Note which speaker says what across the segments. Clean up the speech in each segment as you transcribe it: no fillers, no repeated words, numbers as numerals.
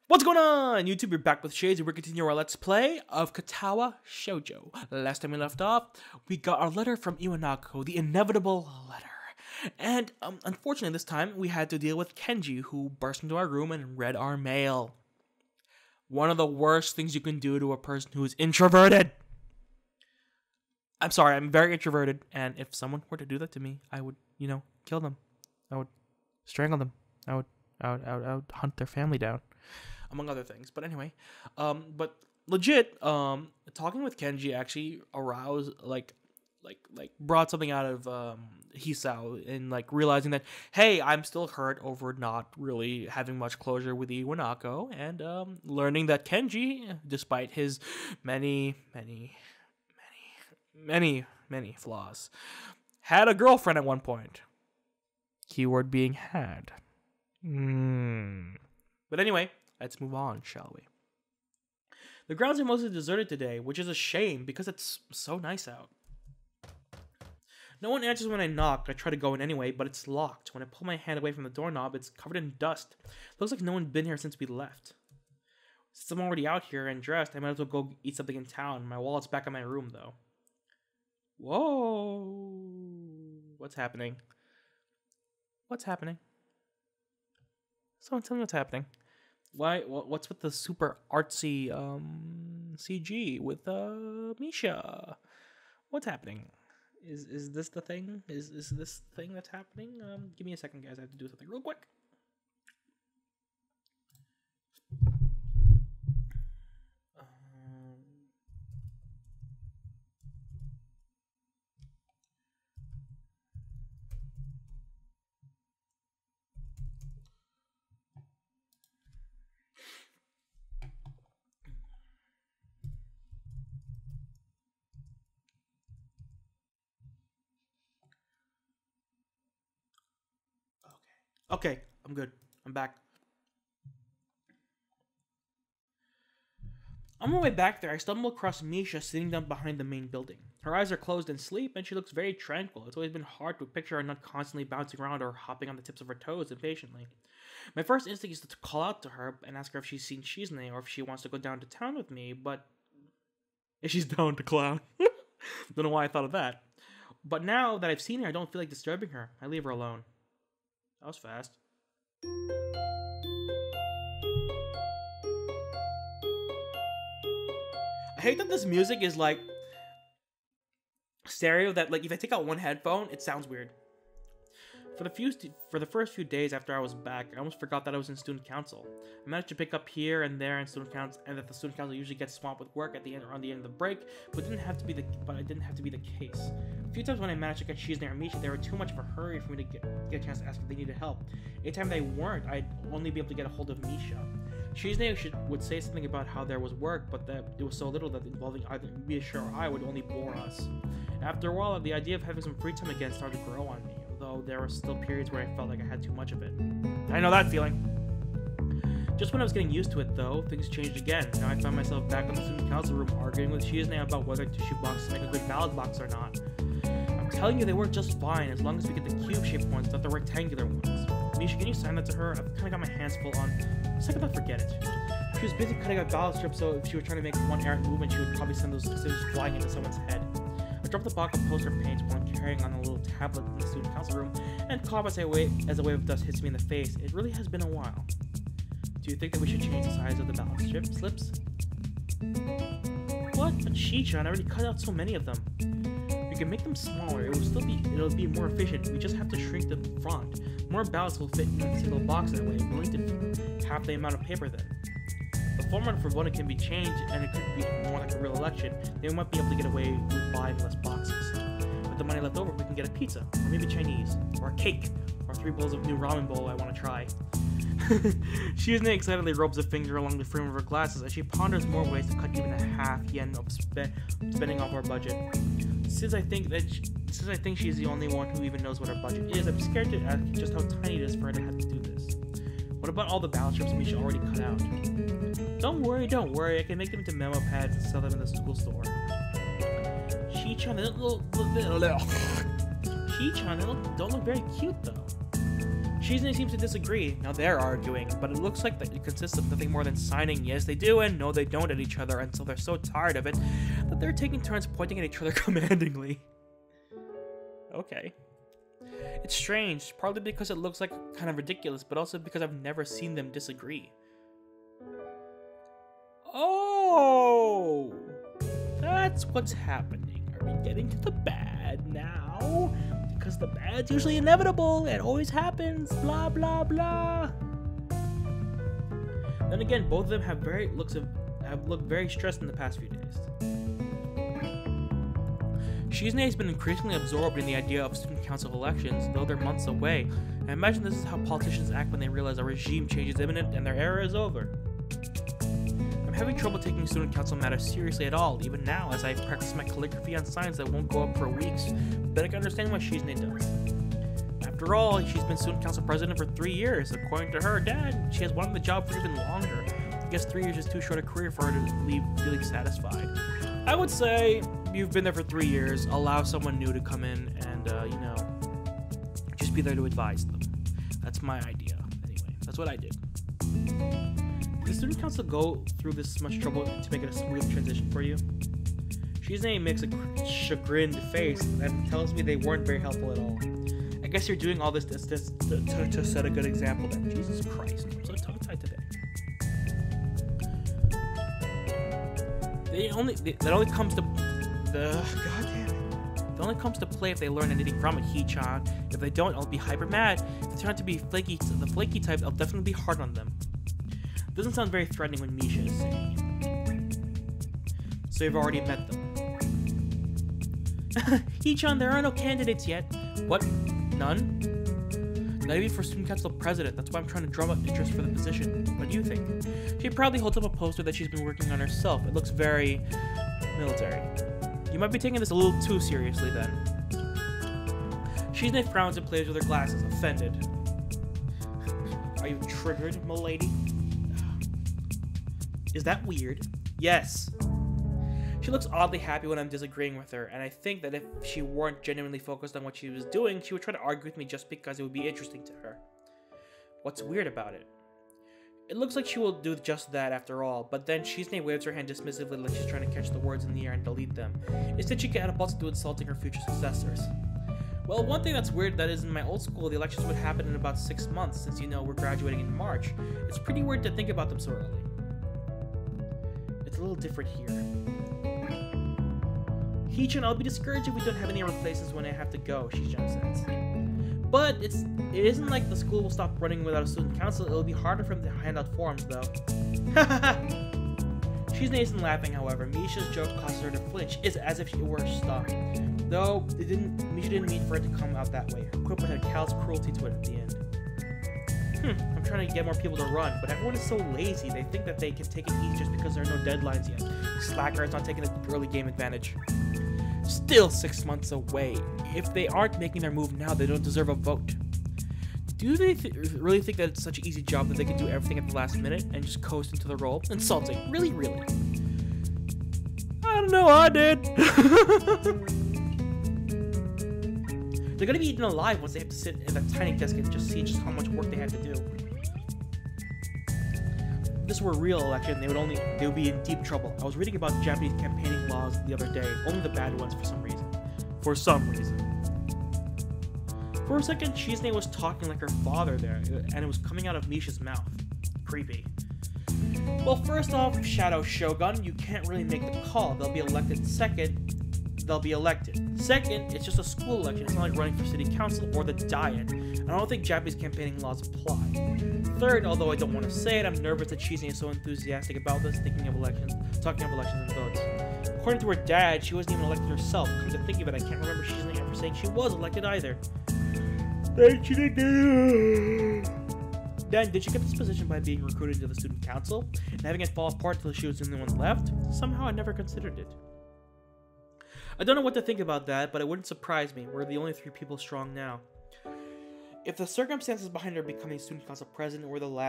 Speaker 1: What's going on, YouTube? We're back with Shades, and we're continuing our Let's Play of Katawa Shoujo. Last time we left off, we got our letter from Iwanako, the inevitable letter. And, unfortunately, this time, we had to deal with Kenji, who burst into our room and read our mail. One of the worst things you can do to a person who is introverted. I'm sorry, I'm very introverted, and if someone were to do that to me, I would, kill them. I would strangle them. I would hunt their family down. Among other things. But anyway, but legit, talking with Kenji actually aroused, brought something out of Hisao, and realizing that, hey, I'm still hurt over not really having much closure with Iwanako, and learning that Kenji, despite his many flaws, had a girlfriend at one point. Keyword being had. But anyway, let's move on, shall we? The grounds are mostly deserted today, which is a shame because it's so nice out. No one answers when I knock. I try to go in anyway, but it's locked. When I pull my hand away from the doorknob, it's covered in dust. Looks like no one's been here since we left. Since I'm already out here and dressed, I might as well go eat something in town. My wallet's back in my room, though. Whoa. What's happening? What's happening? Someone tell me what's happening. Why? What's with the super artsy CG with Misha? What's happening? Is this the thing? Is this the thing that's happening? Give me a second, guys. I have to do something real quick. Okay, I'm good. I'm back. On my way back there, I stumble across Misha sitting down behind the main building. Her eyes are closed in sleep, and she looks very tranquil. It's always been hard to picture her not constantly bouncing around or hopping on the tips of her toes impatiently. My first instinct is to call out to her and ask her if she's seen Shizune or if she wants to go down to town with me, but if she's down to clown. Don't know why I thought of that. But now that I've seen her, I don't feel like disturbing her. I leave her alone. That was fast. I hate that this music is stereo, that if I take out one headphone, it sounds weird. For the first few days after I was back, I almost forgot that I was in student council. I managed to pick up here and there in student council, and that the student council usually gets swamped with work around the end of the break, but it didn't have to be the case. A few times when I managed to get Shizune or Misha, they were too much of a hurry for me to get a chance to ask if they needed help. Anytime they weren't, I'd only be able to get a hold of Misha. Shizune would say something about how there was work, but that it was so little that involving either Misha or I would only bore us. After a while, the idea of having some free time again started to grow on me, though there were still periods where I felt like I had too much of it. I know that feeling. Just when I was getting used to it, though, things changed again. Now I found myself back in the student council room arguing with Shizune about whether tissue boxes make a good ballot box or not. I'm telling you, they work just fine as long as we get the cube-shaped ones, not the rectangular ones. Misha, can you sign that to her? I've kind of got my hands full on. Second thought, forget it. She was busy cutting out ballot strips, so if she were trying to make one errant movement, she would probably send those scissors flying into someone's head. I dropped the box of poster paints while I'm carrying on a little tablet in the student council room, and cough as a wave of dust hits me in the face. It really has been a while. Do you think that we should change the size of the ballot slips? What? But Shi-chan, I already cut out so many of them. We can make them smaller. It'll be more efficient. We just have to shrink the font. More ballots will fit in a single box that way. We'll need to half the amount of paper then. The format for voting can be changed, and it could be more like a real election. Then we might be able to get away with buying less boxes. With the money left over, we can get a pizza, or maybe Chinese, or a cake, or 3 bowls of new ramen bowl I want to try. Shizune excitedly rubs a finger along the frame of her glasses as she ponders more ways to cut even a half yen of spending off our budget. Since I think she's the only one who even knows what our budget is, I'm scared to ask just how tiny it is for her to have to do this. What about all the ballot strips Misha already cut out? Don't worry, I can make them into memo pads and sell them in the school store. Shi-chan, they don't look very cute though. Shizune seems to disagree. Now they're arguing, but it looks like that it consists of nothing more than signing yes they do and no they don't at each other until they're so tired of it that they're taking turns pointing at each other commandingly. Okay. It's strange, partly because it looks like kind of ridiculous, but also because I've never seen them disagree. Oh! That's what's happening. Are we getting to the bad now? Because the bad's usually inevitable. It always happens. Blah, blah, blah. Then again, both of them have looked very stressed in the past few days. Shizune has been increasingly absorbed in the idea of student council elections, though they're months away. I imagine this is how politicians act when they realize a regime change is imminent and their era is over. I'm having trouble taking student council matters seriously at all, even now, as I practice my calligraphy on signs that won't go up for weeks, but I can understand why Shizune does. After all, she's been student council president for 3 years. According to her dad, she has wanted the job for even longer. I guess 3 years is too short a career for her to leave feeling satisfied. I would say, you've been there for 3 years, allow someone new to come in and, just be there to advise them. That's my idea. Anyway, that's what I did. Did the student council go through this much trouble to make it a smooth transition for you? Shizune makes a chagrined face and tells me they weren't very helpful at all. I guess you're doing all this to set a good example then. Jesus Christ, I'm so tongue-tied today. That only comes to It only comes to play if they learn anything from it, Hee-chan. If they don't, I'll be hyper mad. If they turn out to be the flaky type, I'll definitely be hard on them. It doesn't sound very threatening when Misha is saying it. So you've already met them. Hee-chan, there are no candidates yet. What? None? Not even for student council president. That's why I'm trying to drum up interest for the position. What do you think? She proudly holds up a poster that she's been working on herself. It looks very military. You might be taking this a little too seriously then. Shizune frowns and plays with her glasses, offended. Are you triggered, milady? Is that weird? Yes. She looks oddly happy when I'm disagreeing with her, and I think that if she weren't genuinely focused on what she was doing, she would try to argue with me just because it would be interesting to her. What's weird about it? It looks like she will do just that after all, but then Shizune waves her hand dismissively like she's trying to catch the words in the air and delete them. Instead, she catapults into insulting her future successors. Well, one thing that's weird that is in my old school, the elections would happen in about 6 months, since you know we're graduating in March. It's pretty weird to think about them so early. It's a little different here. Hee-chan, I'll be discouraged if we don't have any replacements when I have to go, Shizune says. But it isn't like the school will stop running without a student council. It'll be harder for them to hand out forms, though. Shizune isn't laughing, however. Misha's joke causes her to flinch, as if it were a stop. Though, Misha didn't mean for it to come out that way. Her quip had callous cruelty to it at the end. I'm trying to get more people to run, but everyone is so lazy. They think that they can take it easy just because there are no deadlines yet. Slacker is not taking the early game advantage. Still 6 months away. If they aren't making their move now, they don't deserve a vote. Do they really think that it's such an easy job that they can do everything at the last minute and just coast into the role? Insulting. Really, really. I don't know, I did. They're gonna be eaten alive once they have to sit in that tiny desk and just see just how much work they have to do. If this were a real election, they would be in deep trouble. I was reading about Japanese campaigning laws the other day, only the bad ones for some reason. For a second, Shizune was talking like her father there, and it was coming out of Misha's mouth. Creepy. Well, first off, Shadow Shogun, you can't really make the call. They'll be elected second. Second, it's just a school election. It's not like running for city council or the diet. I don't think Japanese campaigning laws apply. Third, although I don't want to say it, I'm nervous that Shizune is so enthusiastic about this, talking of elections and votes. According to her dad, she wasn't even elected herself. Come to think of it, I can't remember Shizune ever saying she was elected either. Then, did she get this position by being recruited to the student council and having it fall apart until she was the only one left? Somehow I never considered it. I don't know what to think about that, but it wouldn't surprise me. We're the only 3 people strong now. If the circumstances behind her becoming student council president were God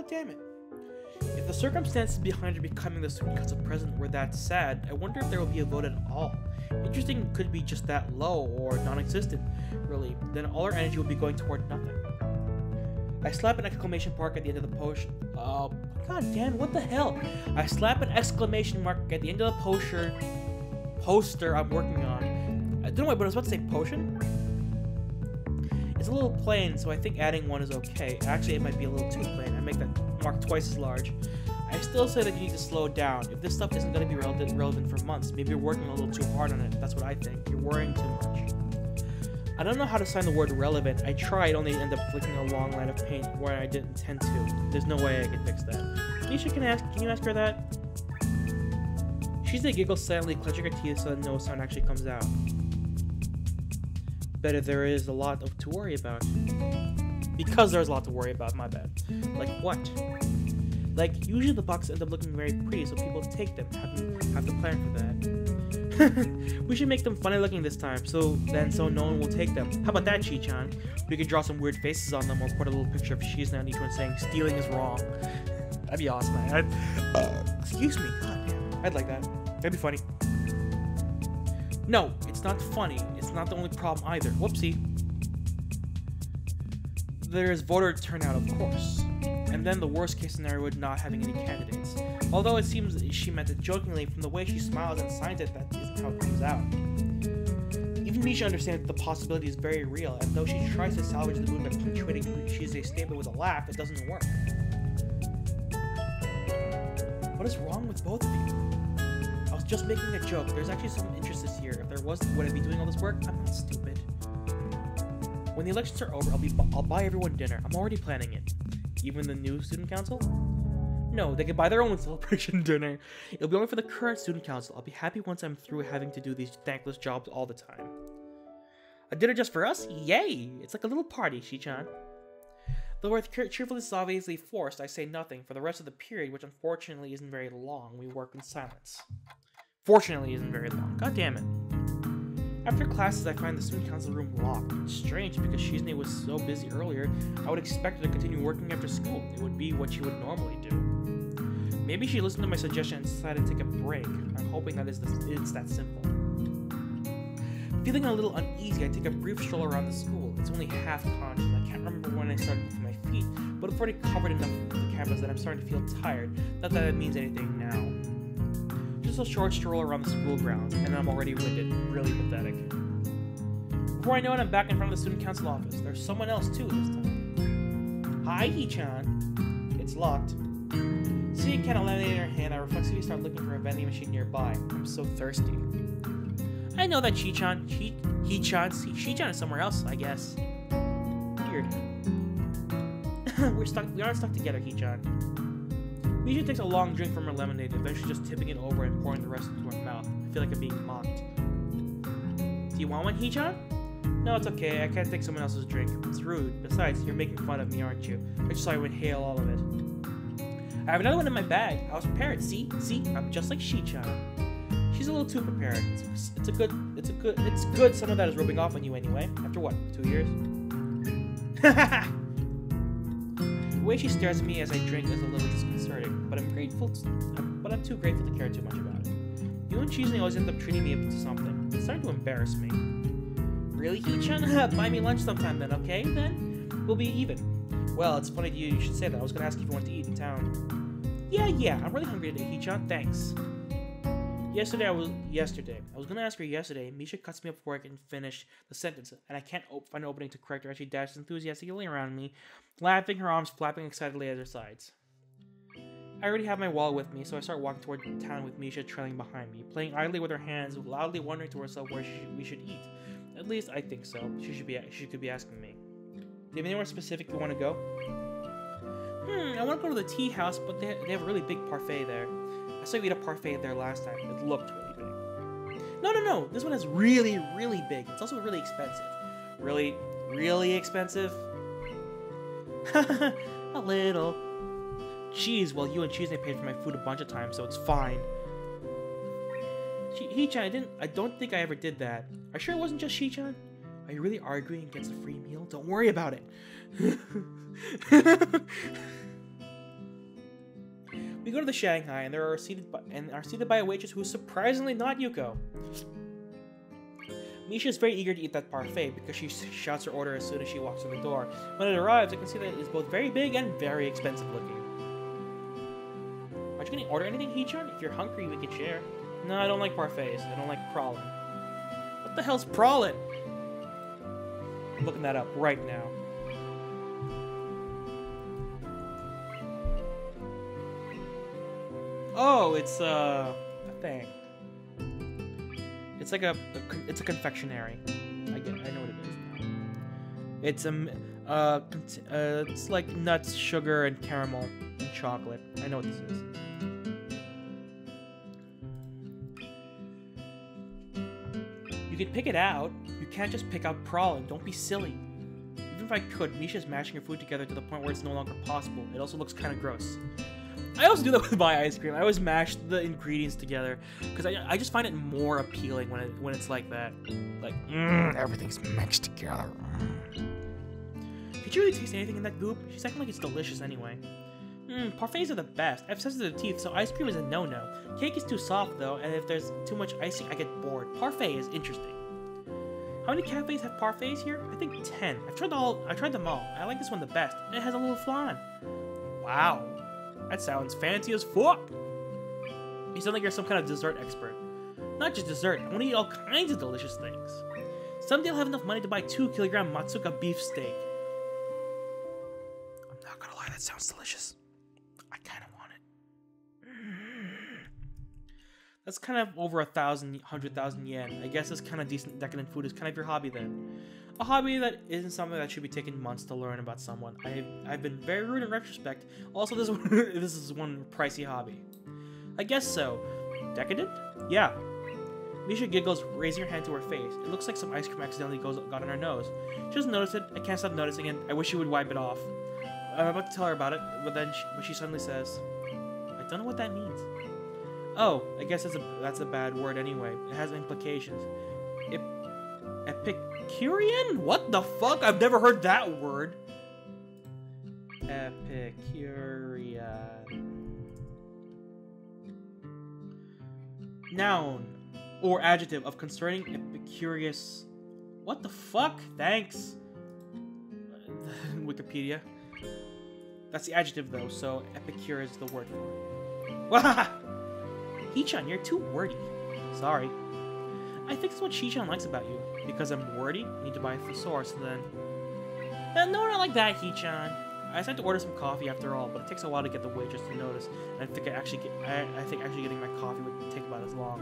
Speaker 1: damn it. If If the circumstances behind her becoming the student council president were that sad, I wonder if there will be a vote at all. Interesting could be just that low or non-existent, really. Then all our energy will be going toward nothing. I slap an exclamation mark at the end of the post. God damn, what the hell? I slap an exclamation mark at the end of the poster I'm working on. I don't know, but I was about to say potion? It's a little plain, so I think adding one is okay. Actually, it might be a little too plain. I make that mark twice as large. I still say that you need to slow down. If this stuff isn't going to be relevant for months, maybe you're working a little too hard on it. That's what I think. You're worrying too much. I don't know how to sign the word relevant. I tried, only end up flicking a long line of paint where I didn't intend to. There's no way I can fix that. Misha, can you ask her that? She's a giggle silently, clenching her teeth so that no sound actually comes out. Bet there is a lot to worry about. Because there's a lot to worry about, my bad. Like what? Like, usually the boxes end up looking very pretty, so people take them. Have to plan for that. We should make them funny looking this time, so no one will take them. How about that, Chi-chan? We could draw some weird faces on them, or put a little picture of Shizna on each one saying, stealing is wrong. That'd be awesome, man. Excuse me, god damn. I'd like that. That'd be funny. No, it's not funny. It's not the only problem either. Whoopsie. There's voter turnout, of course. And then the worst case scenario would not having any candidates. Although it seems she meant it jokingly, from the way she smiles and signs it, that isn't how it comes out. Even Misha understands that the possibility is very real, and though she tries to salvage the mood by punctuating Shizue's statement with a laugh, it doesn't work. What is wrong with both of you? I was just making a joke. There's actually some interest this year. If there was, would I be doing all this work? I'm not stupid. When the elections are over, I'll buy everyone dinner. I'm already planning it. Even the new student council? No, they can buy their own celebration dinner. It'll be only for the current student council. I'll be happy once I'm through having to do these thankless jobs all the time. A dinner just for us? Yay! It's like a little party, Shi-chan. Though our cheerfulness is obviously forced, I say nothing. For the rest of the period, which unfortunately isn't very long, we work in silence. Fortunately isn't very long. God damn it. After classes, I find the student council room locked. It's strange because Shizune was so busy earlier, I would expect her to continue working after school. It would be what she would normally do. Maybe she listened to my suggestion and decided to take a break. I'm hoping that it's that simple. Feeling a little uneasy, I take a brief stroll around the school. It's only half conscious. I can't remember when I started moving my feet, but I've already covered enough of the campus that I'm starting to feel tired. Not that it means anything now. Just a short stroll around the school grounds, and I'm already winded. Really pathetic. Before I know it, I'm back in front of the student council office. There's someone else too this time. Hi, Hi-chan. It's locked. Seeing a can of lemonade in her hand, I reflexively start looking for a vending machine nearby. I'm so thirsty. I know that Shi-chan is somewhere else, I guess. Weird. We aren't stuck together, Hi-chan. Misha takes a long drink from her lemonade, eventually just tipping it over and pouring the rest into her mouth. I feel like I'm being mocked. Do you want one, Hi-chan? No, it's okay. I can't take someone else's drink. It's rude. Besides, you're making fun of me, aren't you? I just saw you inhale all of it. I have another one in my bag. I was prepared. See? I'm just like Shi-chan. She's a little too prepared. It's good some of that is rubbing off on you anyway. After what, 2 years? The way she stares at me as I drink is a little disconcerting, but I'm too grateful to care too much about it. You and Shizune always end up treating me to something. It's starting to embarrass me. Really, Hi-chan? Buy me lunch sometime then, okay? Then we'll be even. Well, it's funny you should say that. I was gonna ask if you wanted to eat in town. Yeah, I'm really hungry today, Hi-chan. Thanks. Yesterday. I was gonna ask her yesterday. Misha cuts me up before I can finish the sentence, and I can't find an opening to correct her as she dashes enthusiastically around me, laughing, her arms flapping excitedly at her sides. I already have my wallet with me, so I start walking toward town with Misha trailing behind me, playing idly with her hands, loudly wondering to herself where we should eat. At least I think so. She could be asking me. Do you have anywhere specific you want to go? I want to go to the tea house, but they have a really big parfait there. I saw you eat a parfait there last time. It looked really big. No. This one is really, really big. It's also really expensive. Really, really expensive? A little. Jeez, well, you and Shizune paid for my food a bunch of times, so it's fine. Hi-chan, I don't think I ever did that. Are you sure it wasn't just Shi-chan? Are you really arguing against a free meal? Don't worry about it. We We go to the Shanghai and are seated by a waitress who's surprisingly not Yuko. Misha is very eager to eat that parfait because she shouts her order as soon as she walks in the door. When it arrives, I can see that it is both very big and very expensive looking. Aren't you gonna order anything, Hee-chan? If you're hungry, we can share. No, I don't like parfaits. I don't like pralin. What the hell's pralin? I'm looking that up right now. Oh, it's a thing. It's like it's a confectionery. I know what it is now. It's like nuts, sugar, and caramel and chocolate. I know what this is. You can pick it out. You can't just pick out pralin. Don't be silly. Even if I could, Misha's mashing her food together to the point where it's no longer possible. It also looks kind of gross. I also do that with my ice cream. I always mash the ingredients together because I just find it more appealing when it's like that. Like, everything's mixed together. Did you really taste anything in that goop? She's acting like it's delicious anyway. Parfaits are the best. I have sensitive teeth, so ice cream is a no-no. Cake is too soft though, and if there's too much icing, I get bored. Parfait is interesting. How many cafes have parfaits here? I think 10. I've tried them all. I like this one the best. And it has a little flan. Wow. That sounds fancy as fuck! You sound like you're some kind of dessert expert. Not just dessert, I want to eat all kinds of delicious things. Someday I'll have enough money to buy 2-kilogram Matsuka beef steak. I'm not gonna lie, that sounds delicious. I kinda want it. That's kind of over 100,000 yen. I guess this kind of decent decadent food is kind of your hobby then. A hobby that isn't something that should be taking months to learn about someone. I've been very rude in retrospect. Also, this is one pricey hobby. I guess so. Decadent? Yeah. Misha giggles, raising her hand to her face. It looks like some ice cream accidentally got on her nose. She doesn't notice it. I can't stop noticing it. I wish she would wipe it off. I'm about to tell her about it, but then she suddenly says, I don't know what that means. Oh, I guess that's a bad word anyway. It has implications. Epicurean? What the fuck? I've never heard that word. Epicurean. Noun or adjective of concerning epicurious. What the fuck? Thanks. Wikipedia. That's the adjective though, so epicure is the word for it. Wah! Hee-chan, you're too wordy. Sorry. I think it's what Hee-chan likes about you. Because I'm wordy, I need to buy a thesaurus, and then... No, not like that, Hee-chan. I decided to order some coffee after all, but it takes a while to get the waitress to notice, and I think actually getting my coffee would take about as long.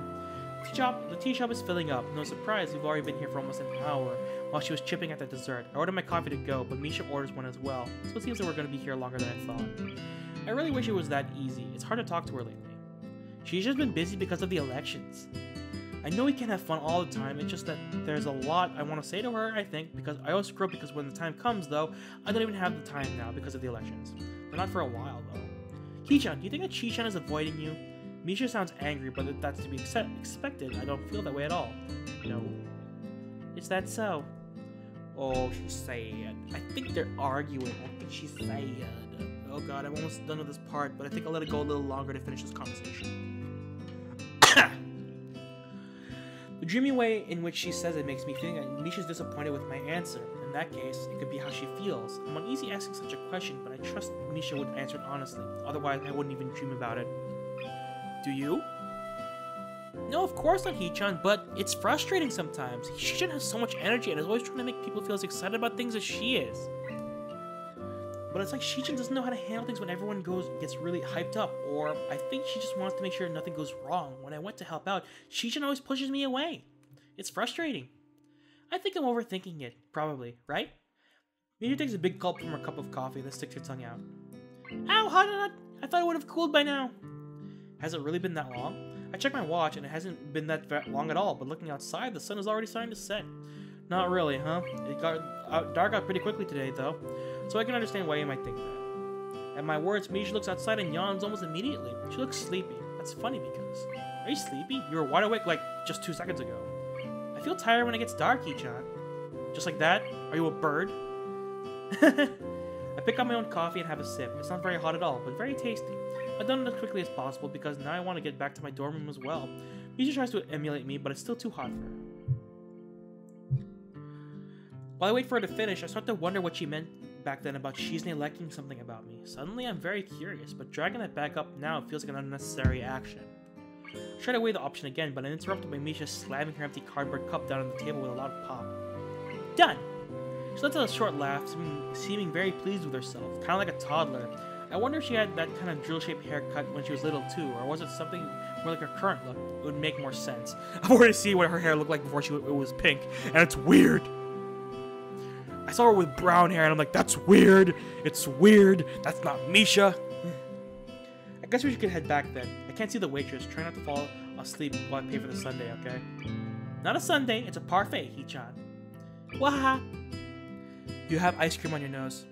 Speaker 1: The tea shop is filling up. No surprise, we've already been here for almost an hour, while she was chipping at the dessert. I ordered my coffee to go, but Misha orders one as well, so it seems that we're going to be here longer than I thought. I really wish it was that easy. It's hard to talk to her lately. She's just been busy because of the elections. I know we can't have fun all the time, it's just that there's a lot I want to say to her, I think, because I always screw up because when the time comes, though, I don't even have the time now because of the elections. But not for a while, though. Hee-chan, do you think that Chi-chan is avoiding you? Misha sounds angry, but that's to be expected. I don't feel that way at all. No. Is that so? Oh, she's sad. I think they're arguing. I think she's sad. Oh god, I'm almost done with this part, but I think I'll let it go a little longer to finish this conversation. The dreamy way in which she says it makes me think that Misha's disappointed with my answer. In that case, it could be how she feels. I'm uneasy asking such a question, but I trust Misha would answer it honestly. Otherwise, I wouldn't even dream about it. Do you? No, of course not, Hee-chan, but it's frustrating sometimes. Hee-chan has so much energy and is always trying to make people feel as excited about things as she is. But it's like Hee-chan doesn't know how to handle things when everyone gets really hyped up, or I think she just wants to make sure nothing goes wrong. When I went to help out, Hee-chan always pushes me away. It's frustrating. I think I'm overthinking it, probably, right? Misha takes a big gulp from her cup of coffee, then sticks her tongue out. How hot is it? I thought it would have cooled by now. Has it really been that long? I checked my watch and it hasn't been that long at all, but looking outside, the sun is already starting to set. Not really, huh? It got dark out pretty quickly today, though, so I can understand why you might think that. At my words, Misha looks outside and yawns almost immediately. She looks sleepy. That's funny because... Are you sleepy? You were wide awake like just 2 seconds ago. I feel tired when it gets dark, Hee-chan. Just like that? Are you a bird? I pick up my own coffee and have a sip. It's not very hot at all, but very tasty. I've done it as quickly as possible because now I want to get back to my dorm room as well. Misha tries to emulate me, but it's still too hot for her. While I wait for her to finish, I start to wonder what she meant back then about Shizune liking something about me. Suddenly, I'm very curious, but dragging it back up now feels like an unnecessary action. I try to weigh the option again, but I'm interrupted by Misha slamming her empty cardboard cup down on the table with a loud pop. Done! She lets out a short laugh, seeming very pleased with herself, kind of like a toddler. I wonder if she had that kind of drill-shaped haircut when she was little too, or was it something more like her current look? It would make more sense. I've already seen what her hair looked like before it was pink, and it's weird! I saw her with brown hair, and I'm like, that's weird! It's weird! That's not Misha! I guess we should head back then. I can't see the waitress. Try not to fall asleep while I pay for the sundae, okay? Not a sundae, it's a parfait, Hee-chan. Wahaha! You have ice cream on your nose.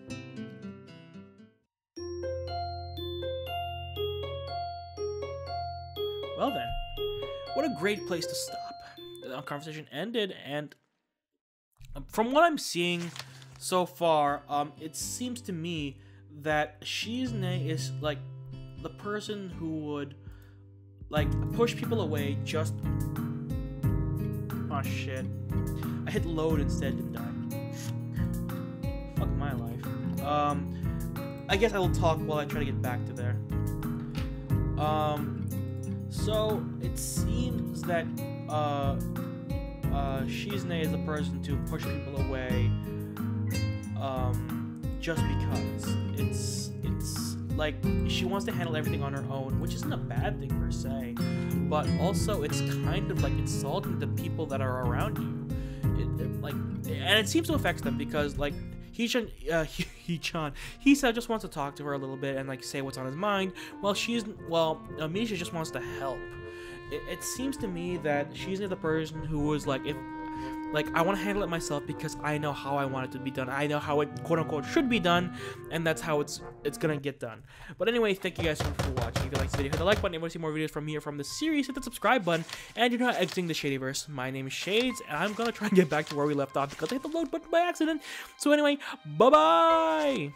Speaker 1: Well then, what a great place to stop. The conversation ended, and from what I'm seeing so far, it seems to me that Shizune is like the person who would like push people away just. Oh shit! I hit load instead and died. Fuck my life. I guess I will talk while I try to get back to there. So it seems that Shizune is the person to push people away just because it's like she wants to handle everything on her own, which isn't a bad thing per se, but also it's kind of like insulting the people that are around you. And it seems to affect them because like Misha just wants to talk to her a little bit and like say what's on his mind, while Misha just wants to help. It seems to me that she's the person who was like, I want to handle it myself because I know how I want it to be done. I know how it quote unquote should be done, and that's how it's gonna get done. But anyway, thank you guys so much for watching. If you liked this video, hit the like button. If you want to see more videos from me or from this series, hit the subscribe button. And you're not exiting the Shadyverse. My name is Shades, and I'm gonna try and get back to where we left off because I hit the load button by accident. So anyway, bye bye.